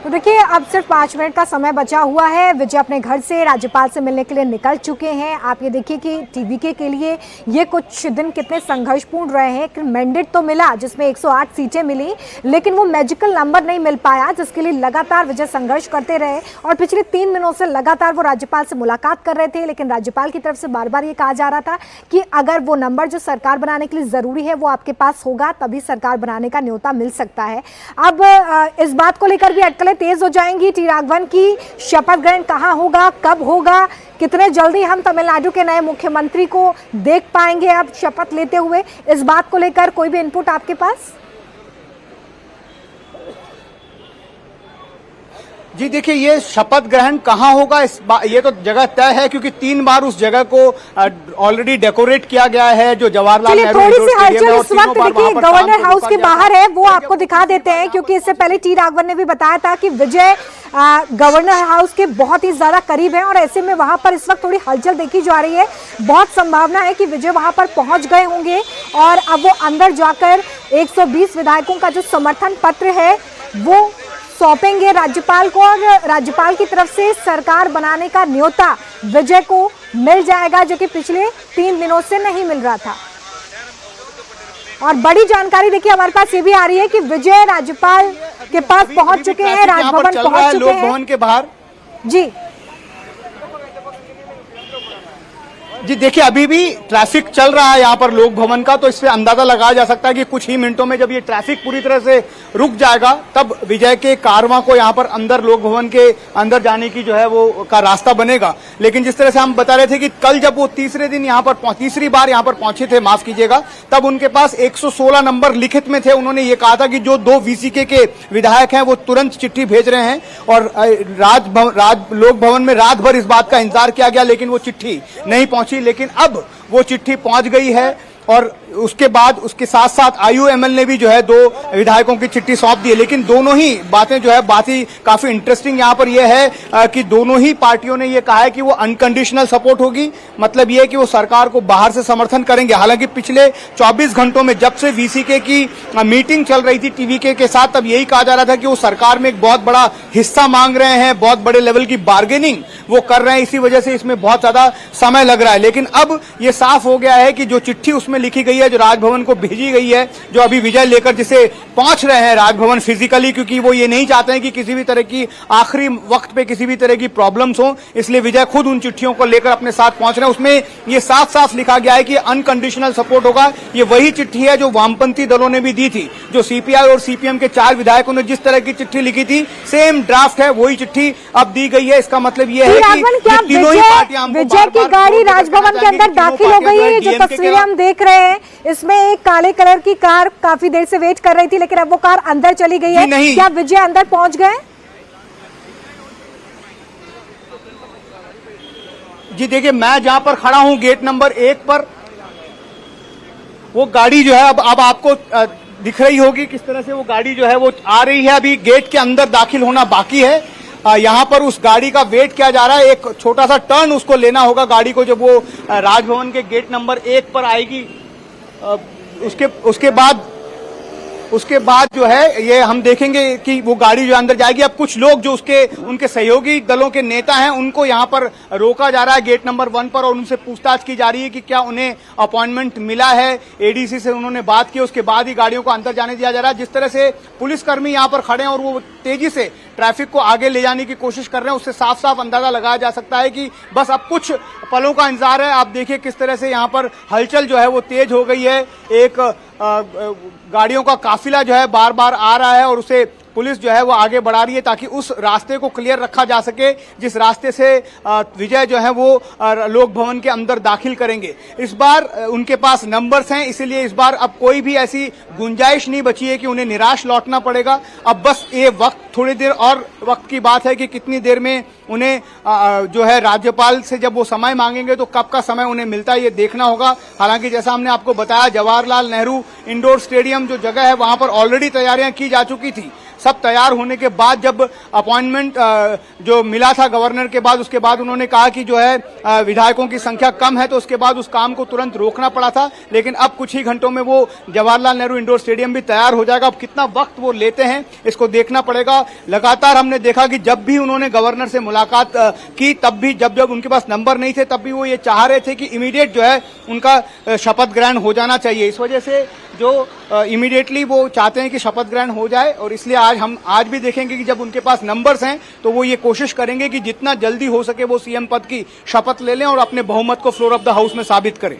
तो देखिए अब सिर्फ 5 मिनट का समय बचा हुआ है। विजय अपने घर से राज्यपाल से मिलने के लिए निकल चुके हैं। आप ये देखिए कि टीवीके के लिए ये कुछ दिन कितने संघर्षपूर्ण रहे हैं। कि मैंडेट तो मिला जिसमें 108 सीटें मिली, लेकिन वो मैजिकल नंबर नहीं मिल पाया जिसके लिए लगातार विजय संघर्ष करते रहे। और पिछले 3 दिनों से लगातार वो राज्यपाल से मुलाकात कर रहे थे, लेकिन राज्यपाल की तरफ से बार बार ये कहा जा रहा था कि अगर वो नंबर जो सरकार बनाने के लिए जरूरी है वो आपके पास होगा तभी सरकार बनाने का न्योता मिल सकता है। अब इस बात को लेकर भी अटकलें तेज हो जाएंगी। टी राघवन की शपथ ग्रहण कहां होगा, कब होगा, कितने जल्दी हम तमिलनाडु के नए मुख्यमंत्री को देख पाएंगे अब शपथ लेते हुए, इस बात को लेकर कोई भी इनपुट आपके पास? जी देखिए, ये शपथ ग्रहण कहाँ होगा ये तो जगह तय है, क्योंकि 3 बार उस जगह को ऑलरेडी डेकोरेट किया गया है जो जवाहरलाल नेहरू थोड़ी सी स्टेडियम हलचल है। इस वक्त देखिए गवर्नर हाउस के बाहर है, वो आपको दिखा देते हैं, क्योंकि इससे पहले टी राघवन ने भी बताया था कि विजय गवर्नर हाउस के बहुत ही ज्यादा करीब है और ऐसे में वहां पर इस वक्त थोड़ी हलचल देखी जा रही है। बहुत संभावना है कि विजय वहां पर पहुंच गए होंगे और अब वो अंदर जाकर 120 विधायकों का जो समर्थन पत्र है वो सौंपेंगे राज्यपाल को और राज्यपाल की तरफ से सरकार बनाने का न्योता विजय को मिल जाएगा, जो कि पिछले 3 दिनों से नहीं मिल रहा था। और बड़ी जानकारी देखिए हमारे पास ये भी आ रही है कि विजय राज्यपाल के पास पहुंच चुके हैं, राजभवन पहुंच चुके हैं, लोक भवन के बाहर। जी जी देखिए, अभी भी ट्रैफिक चल रहा है यहाँ पर लोक भवन का, तो इससे अंदाजा लगाया जा सकता है कि कुछ ही मिनटों में जब ये ट्रैफिक पूरी तरह से रुक जाएगा तब विजय के कारवां को यहाँ पर अंदर लोक भवन के अंदर जाने की जो है वो का रास्ता बनेगा। लेकिन जिस तरह से हम बता रहे थे कि कल जब वो तीसरे दिन यहाँ पर तीसरी बार यहाँ पर पहुंचे थे, माफ कीजिएगा, तब उनके पास 116 नंबर लिखित में थे। उन्होंने ये कहा था कि जो 2 वीसीके के विधायक हैं वो तुरंत चिट्ठी भेज रहे हैं और लोक भवन में रात भर इस बात का इंतजार किया गया, लेकिन वो चिट्ठी नहीं पहुंची। लेकिन अब वो चिट्ठी पहुंच गई है और उसके बाद उसके साथ साथ आईयूएमएल ने भी जो है 2 विधायकों की चिट्ठी सौंप दी है। लेकिन दोनों ही बातें जो है बातें काफी इंटरेस्टिंग यहाँ पर यह है कि दोनों ही पार्टियों ने यह कहा है कि वो अनकंडीशनल सपोर्ट होगी, मतलब यह है कि वो सरकार को बाहर से समर्थन करेंगे। हालांकि पिछले 24 घंटों में जब से वीसीके की मीटिंग चल रही थी टीवीके के साथ, तब यही कहा जा रहा था कि वो सरकार में एक बहुत बड़ा हिस्सा मांग रहे हैं, बहुत बड़े लेवल की बार्गेनिंग वो कर रहे हैं, इसी वजह से इसमें बहुत ज्यादा समय लग रहा है। लेकिन अब ये साफ हो गया है कि जो चिट्ठी उसमें लिखी गई है, जो राजभवन को भेजी गई है, जो अभी विजय लेकर जिसे पहुंच रहे हैं राजभवन फिजिकली, क्योंकि वो ये नहीं चाहते हैं कि किसी भी तरह की आखिरी वक्त पे किसी भी तरह की प्रॉब्लम्स हो, इसलिए विजय खुद उन चिट्ठियों को लेकर अपने साथ पहुंच रहे हैं। उसमें ये साफ साफ लिखा गया है कि अनकंडीशनल सपोर्ट होगा। ये वही चिट्ठी है जो वामपंथी दलों ने भी दी थी, जो सीपीआई और सीपीएम के 4 विधायकों ने जिस तरह की चिट्ठी लिखी थी, सेम ड्राफ्ट है, वही चिट्ठी अब दी गई है। इसका मतलब ये है कि तीनों ही पार्टियां विजय की गाड़ी राजभवन के अंदर दाखिल हो गई है। जो तस्वीरें हम देख रहे हैं इसमें एक काले कलर की कार काफी देर से वेट कर रही थी, लेकिन अब वो कार अंदर चली गई है। क्या विजय अंदर पहुंच गए? जी देखिए, मैं जहां पर खड़ा हूं गेट नंबर 1 पर, वो गाड़ी जो है अब आपको दिख रही होगी किस तरह से वो गाड़ी जो है वो आ रही है। अभी गेट के अंदर दाखिल होना बाकी है। यहाँ पर उस गाड़ी का वेट किया जा रहा है, एक छोटा सा टर्न उसको लेना होगा गाड़ी को जब वो राजभवन के गेट नंबर 1 पर आएगी। उसके बाद जो है ये हम देखेंगे कि वो गाड़ी जो अंदर जाएगी। अब कुछ लोग जो उनके सहयोगी दलों के नेता हैं उनको यहाँ पर रोका जा रहा है गेट नंबर 1 पर और उनसे पूछताछ की जा रही है कि क्या उन्हें अपॉइंटमेंट मिला है, एडीसी से उन्होंने बात की, उसके बाद ही गाड़ियों को अंदर जाने दिया जा रहा है। जिस तरह से पुलिसकर्मी यहाँ पर खड़े हैं और वो तेजी से ट्रैफिक को आगे ले जाने की कोशिश कर रहे हैं, उससे साफ साफ अंदाजा लगाया जा सकता है कि बस अब कुछ पलों का इंतजार है। आप देखिए किस तरह से यहाँ पर हलचल जो है वो तेज हो गई है। एक गाड़ियों का काफिला जो है बार बार आ रहा है और उसे पुलिस जो है वो आगे बढ़ा रही है ताकि उस रास्ते को क्लियर रखा जा सके जिस रास्ते से विजय जो है वो लोक भवन के अंदर दाखिल करेंगे। इस बार उनके पास नंबर्स हैं, इसीलिए इस बार अब कोई भी ऐसी गुंजाइश नहीं बची है कि उन्हें निराश लौटना पड़ेगा। अब बस ये वक्त, थोड़ी देर और वक्त की बात है कि कितनी देर में उन्हें जो है राज्यपाल से जब वो समय मांगेंगे तो कब का समय उन्हें मिलता है ये देखना होगा। हालांकि जैसा हमने आपको बताया, जवाहरलाल नेहरू इंडोर स्टेडियम जो जगह है वहां पर ऑलरेडी तैयारियां की जा चुकी थी। सब तैयार होने के बाद जब अपॉइंटमेंट जो मिला था गवर्नर के बाद, उसके बाद उन्होंने कहा कि जो है विधायकों की संख्या कम है, तो उसके बाद उस काम को तुरंत रोकना पड़ा था। लेकिन अब कुछ ही घंटों में वो जवाहरलाल नेहरू इंडोर स्टेडियम भी तैयार हो जाएगा। अब कितना वक्त वो लेते हैं इसको देखना पड़ेगा। लगातार हमने देखा कि जब भी उन्होंने गवर्नर से मुलाकात की, तब भी जब उनके पास नंबर नहीं थे, तब भी वो ये चाह रहे थे कि इमीडिएट जो है उनका शपथ ग्रहण हो जाना चाहिए। इस वजह से जो इमीडिएटली वो चाहते हैं कि शपथ ग्रहण हो जाए, और इसलिए आज भी देखेंगे कि जब उनके पास नंबर्स हैं तो वो ये कोशिश करेंगे कि जितना जल्दी हो सके वो सीएम पद की शपथ ले लें और अपने बहुमत को फ्लोर ऑफ द हाउस में साबित करें।